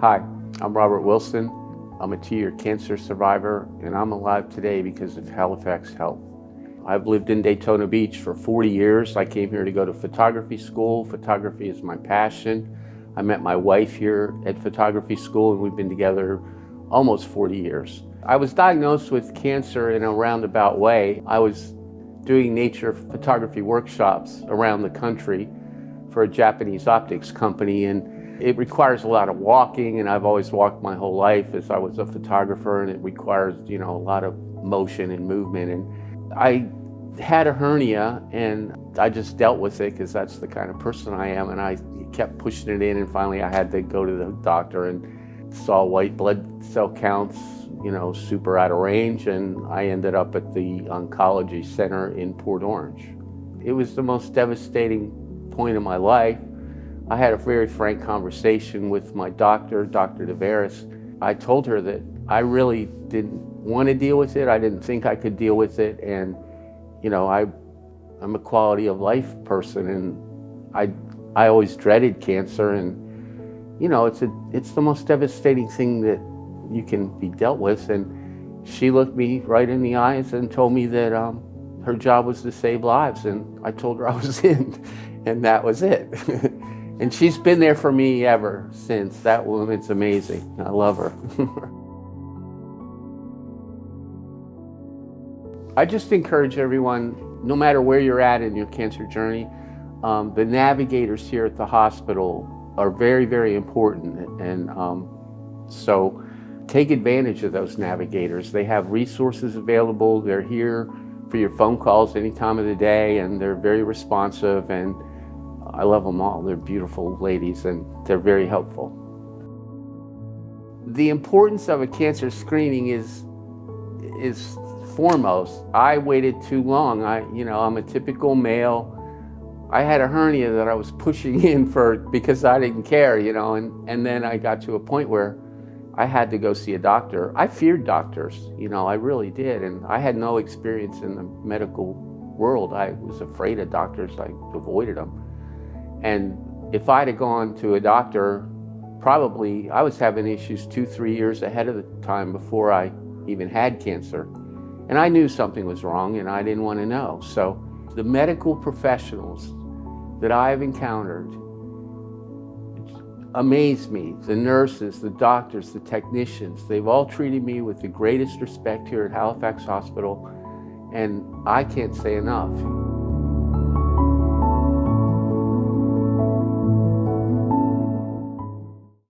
Hi, I'm Robert Wilson. I'm a 2-year cancer survivor, and I'm alive today because of Halifax Health. I've lived in Daytona Beach for 40 years. I came here to go to photography school. Photography is my passion. I met my wife here at photography school, and we've been together almost 40 years. I was diagnosed with cancer in a roundabout way. I was doing nature photography workshops around the country for a Japanese optics company, and it requires a lot of walking, and I've always walked my whole life as I was a photographer, and it requires, a lot of motion and movement. And I had a hernia, and I just dealt with it because that's the kind of person I am, and I kept pushing it in, and finally I had to go to the doctor and saw white blood cell counts, super out of range, and I ended up at the Oncology Center in Port Orange. It was the most devastating point of my life. I had a very frank conversation with my doctor, Dr. DeVeris. I told her that I really didn't want to deal with it. I didn't think I could deal with it. And, I'm a quality of life person, and I always dreaded cancer. And, it's the most devastating thing that you can be dealt with. And she looked me right in the eyes and told me that her job was to save lives. And I told her I was in, and that was it. And she's been there for me ever since. That woman's amazing. I love her. I just encourage everyone, no matter where you're at in your cancer journey, the navigators here at the hospital are very, very important. And so take advantage of those navigators. They have resources available. They're here for your phone calls any time of the day, and they're very responsive. And I love them all. They're beautiful ladies, and they're very helpful. The importance of a cancer screening is foremost. I waited too long. I'm a typical male. I had a hernia that I was pushing in because I didn't care, and then I got to a point where I had to go see a doctor. I feared doctors, I really did, and I had no experience in the medical world. I was afraid of doctors. I avoided them. And if I'd have gone to a doctor, probably I was having issues 2-3 years ahead of the time before I even had cancer. And I knew something was wrong, and I didn't want to know. So the medical professionals that I've encountered amaze me. The nurses, the doctors, the technicians, they've all treated me with the greatest respect here at Halifax Hospital, and I can't say enough.